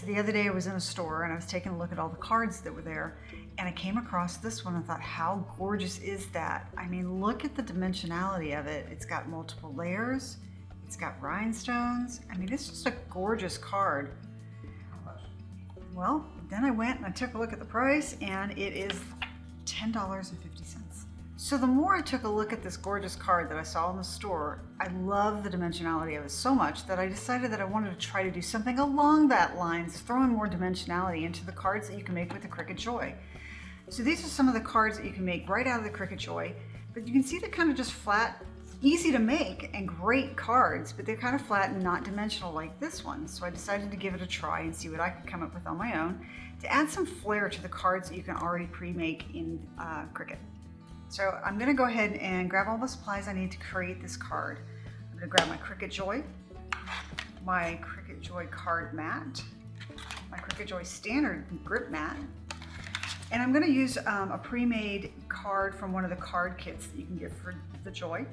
So the other day I was in a store and I was taking a look at all the cards that were there, and I came across this one and thought, how gorgeous is that? I mean, look at the dimensionality of it. It's got multiple layers. It's got rhinestones. I mean, it's just a gorgeous card. How much? Well, then I went and I took a look at the price, and it is $10.50. So the more I took a look at this gorgeous card that I saw in the store, I love the dimensionality of it so much that I decided that I wanted to try to do something along that lines, throwing more dimensionality into the cards that you can make with the Cricut Joy. So these are some of the cards that you can make right out of the Cricut Joy, but you can see they're kind of just flat, easy to make and great cards, but they're kind of flat and not dimensional like this one. So I decided to give it a try and see what I could come up with on my own to add some flair to the cards that you can already pre-make in Cricut. So I'm going to go ahead and grab all the supplies I need to create this card. I'm going to grab my Cricut Joy, my Cricut Joy Card Mat, my Cricut Joy Standard Grip Mat, and I'm going to use a pre-made card from one of the card kits that you can get for the Joy.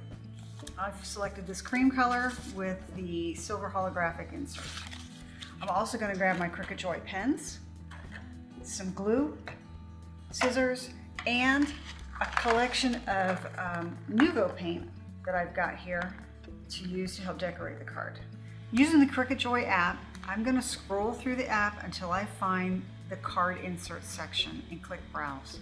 I've selected this cream color with the silver holographic insert. I'm also going to grab my Cricut Joy pens, some glue, scissors, and a collection of Nuvo paint that I've got here to use to help decorate the card. Using the Cricut Joy app, I'm going to scroll through the app until I find the card insert section and click Browse.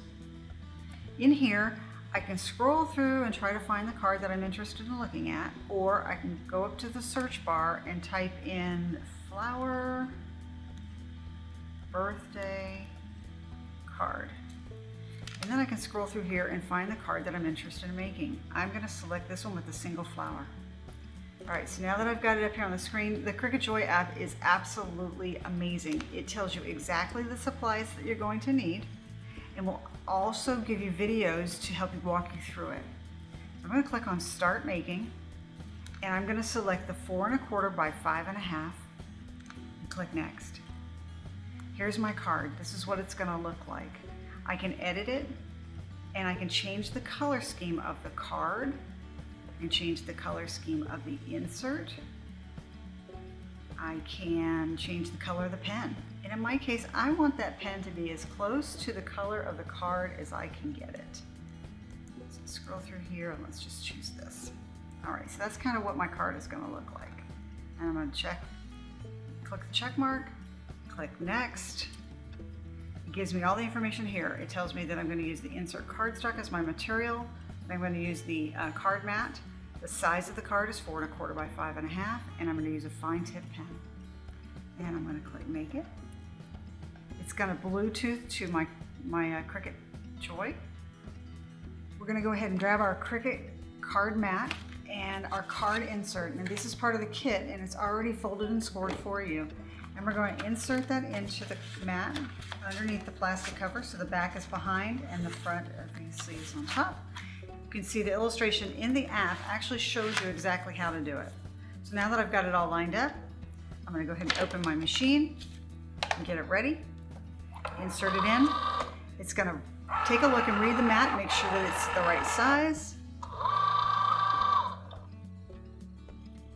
In here, I can scroll through and try to find the card that I'm interested in looking at, or I can go up to the search bar and type in flower birthday card. And then I can scroll through here and find the card that I'm interested in making. I'm going to select this one with a single flower. All right, so now that I've got it up here on the screen, the Cricut Joy app is absolutely amazing. It tells you exactly the supplies that you're going to need, and will also give you videos to help you walk you through it. So I'm going to click on Start Making, and I'm going to select the 4 1/4 by 5 1/2 and click Next. Here's my card. This is what it's going to look like. I can edit it, and I can change the color scheme of the card. I can change the color scheme of the insert. I can change the color of the pen. And in my case, I want that pen to be as close to the color of the card as I can get it. So scroll through here and let's just choose this. All right, so that's kind of what my card is going to look like. And I'm going to click the check mark, click Next. It gives me all the information here. It tells me that I'm going to use the insert cardstock as my material. I'm going to use the card mat. The size of the card is 4 1/4 by 5 1/2, and I'm going to use a fine tip pen. And I'm going to click Make It. It's going to Bluetooth to my Cricut Joy. We're going to go ahead and grab our Cricut Card Mat and our card insert. And this is part of the kit, and it's already folded and scored for you. And we're going to insert that into the mat underneath the plastic cover, so the back is behind and the front obviously is on top. You can see the illustration in the app actually shows you exactly how to do it. So now that I've got it all lined up, I'm going to go ahead and open my machine and get it ready. Insert it in. It's going to take a look and read the mat, make sure that it's the right size.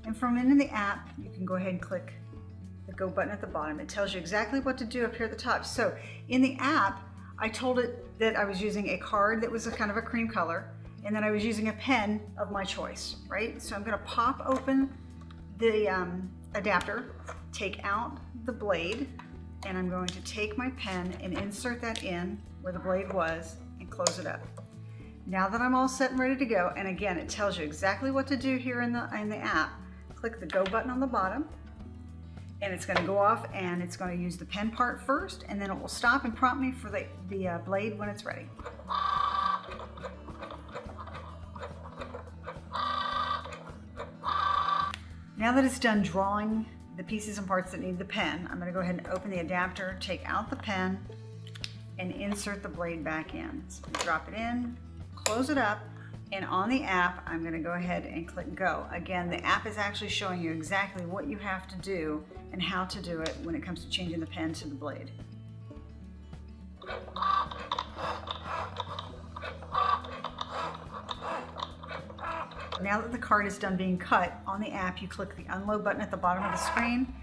And from in the app, you can go ahead and click the Go button at the bottom. It tells you exactly what to do up here at the top. So in the app, I told it that I was using a card that was a kind of a cream color, and then I was using a pen of my choice, right? So I'm going to pop open the adapter, take out the blade, and I'm going to take my pen and insert that in where the blade was and close it up. Now that I'm all set and ready to go, and again, it tells you exactly what to do here in the app, click the Go button on the bottom, and it's going to go off and it's going to use the pen part first, and then it will stop and prompt me for the blade when it's ready. Now that it's done drawing the pieces and parts that need the pen, I'm going to go ahead and open the adapter, take out the pen, and insert the blade back in. So drop it in, close it up, and on the app, I'm going to go ahead and click Go. Again, the app is actually showing you exactly what you have to do and how to do it when it comes to changing the pen to the blade. Now that the card is done being cut, on the app you click the Unload button at the bottom of the screen.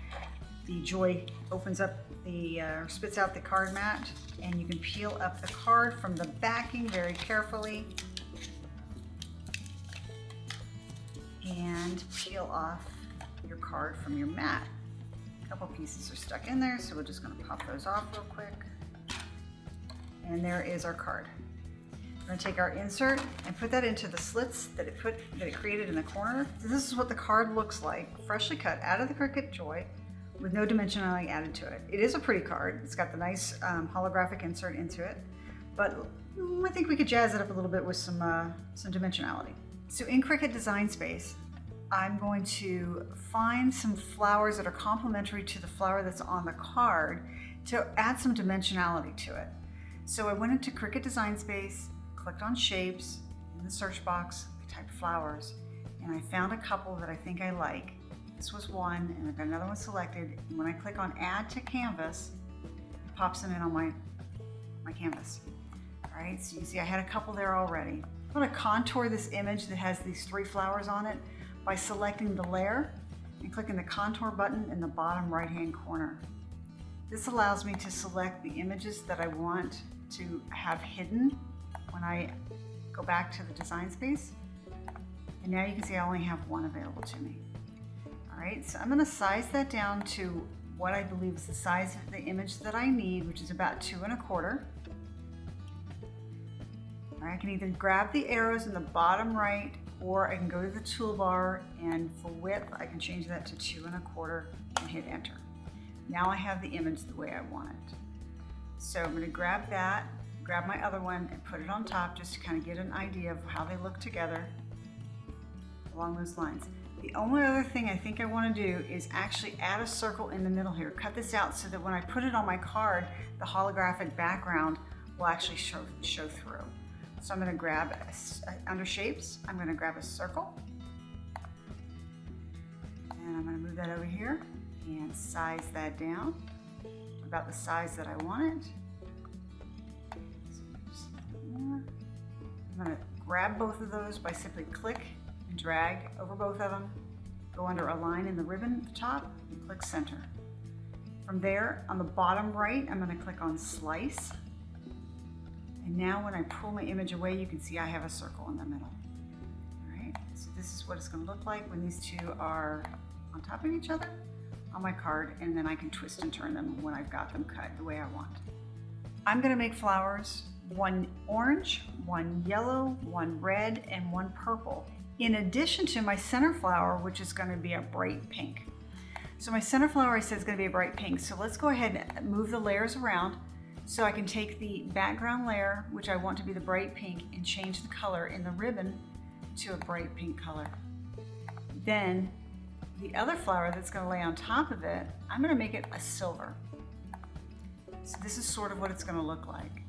the Joy opens up the, spits out the card mat, and you can peel up the card from the backing very carefully and peel off your card from your mat. A couple pieces are stuck in there, so we're just going to pop those off real quick. And there is our card. We're going to take our insert and put that into the slits that it created in the corner. So this is what the card looks like, freshly cut out of the Cricut Joy with no dimensionality added to it. It is a pretty card. It's got the nice holographic insert into it, but I think we could jazz it up a little bit with some dimensionality. So in Cricut Design Space, I'm going to find some flowers that are complementary to the flower that's on the card to add some dimensionality to it. So I went into Cricut Design Space, clicked on shapes, in the search box, I typed flowers, and I found a couple that I think I like. This was one, and I've got another one selected, and when I click on Add to Canvas, it pops them in on my canvas. All right, so you see I had a couple there already. I'm going to contour this image that has these 3 flowers on it by selecting the layer and clicking the contour button in the bottom right-hand corner. This allows me to select the images that I want to have hidden when I go back to the design space. And now you can see I only have one available to me. All right, so I'm going to size that down to what I believe is the size of the image that I need, which is about 2 1/4. All right, I can either grab the arrows in the bottom right, or I can go to the toolbar, and for width, I can change that to 2 1/4 and hit enter. Now I have the image the way I want it. So I'm going to grab that, grab my other one, and put it on top just to kind of get an idea of how they look together along those lines. The only other thing I think I want to do is actually add a circle in the middle here. Cut this out so that when I put it on my card, the holographic background will actually show through. So I'm going to grab, under shapes, I'm going to grab a circle, and I'm going to move that over here and size that down about the size that I want it. So just a bit more. I'm going to grab both of those by simply click and drag over both of them, go under Align in the ribbon at the top, and click Center. From there, on the bottom right, I'm going to click on Slice. And now when I pull my image away, you can see I have a circle in the middle. All right, so this is what it's going to look like when these two are on top of each other on my card, and then I can twist and turn them when I've got them cut the way I want. I'm going to make flowers, one orange, one yellow, one red, and one purple, in addition to my center flower, which is going to be a bright pink. So my center flower, I said, is going to be a bright pink. So let's go ahead and move the layers around so I can take the background layer, which I want to be the bright pink, and change the color in the ribbon to a bright pink color. Then the other flower that's going to lay on top of it, I'm going to make it a silver. So this is sort of what it's going to look like.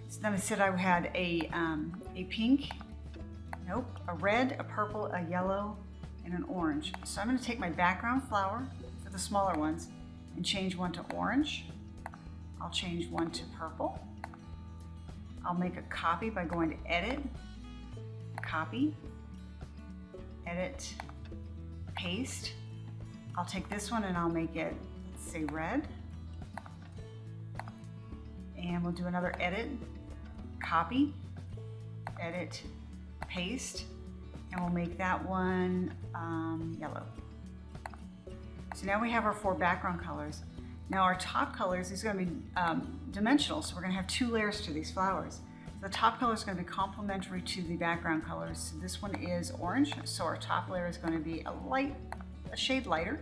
So then I said I had a pink, nope, a red, a purple, a yellow, and an orange. So I'm going to take my background flower for the smaller ones and change one to orange. I'll change one to purple. I'll make a copy by going to Edit, Copy, Edit, Paste. I'll take this one and I'll make it, let's say, red. And we'll do another Edit, Copy, Edit, Paste, and we'll make that one yellow. So now we have our 4 background colors. Now our top colors is going to be dimensional, so we're going to have 2 layers to these flowers. The top color is going to be complementary to the background colors. So this one is orange, so our top layer is going to be a shade lighter.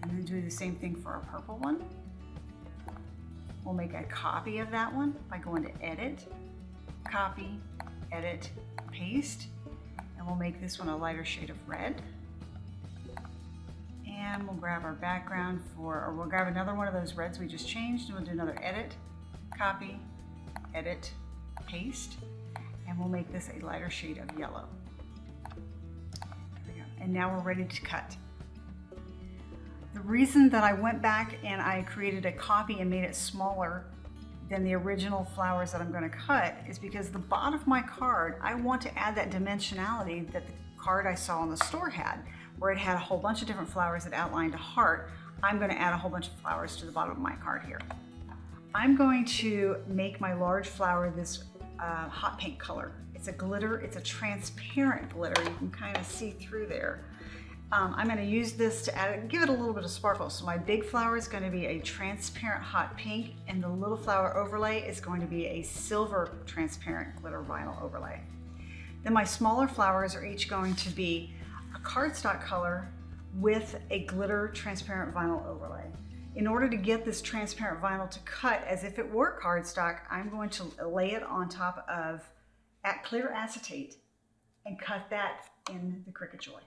And then do the same thing for our purple one. We'll make a copy of that one by going to Edit, Copy, Edit, Paste, and we'll make this one a lighter shade of red. And we'll grab our background or we'll grab another one of those reds we just changed, and we'll do another Edit, Copy, Edit, Paste, and we'll make this a lighter shade of yellow. There we go. And now we're ready to cut. The reason that I went back and I created a copy and made it smaller than the original flowers that I'm going to cut is because the bottom of my card, I want to add that dimensionality that the card I saw in the store had, where it had a whole bunch of different flowers that outlined a heart. I'm going to add a whole bunch of flowers to the bottom of my card here. I'm going to make my large flower this hot pink color. It's a glitter, it's a transparent glitter. You can kind of see through there. I'm going to use this to give it a little bit of sparkle. So my big flower is going to be a transparent hot pink, and the little flower overlay is going to be a silver transparent glitter vinyl overlay. Then my smaller flowers are each going to be a cardstock color with a glitter transparent vinyl overlay. In order to get this transparent vinyl to cut as if it were cardstock, I'm going to lay it on top of clear acetate and cut that in the Cricut Joy.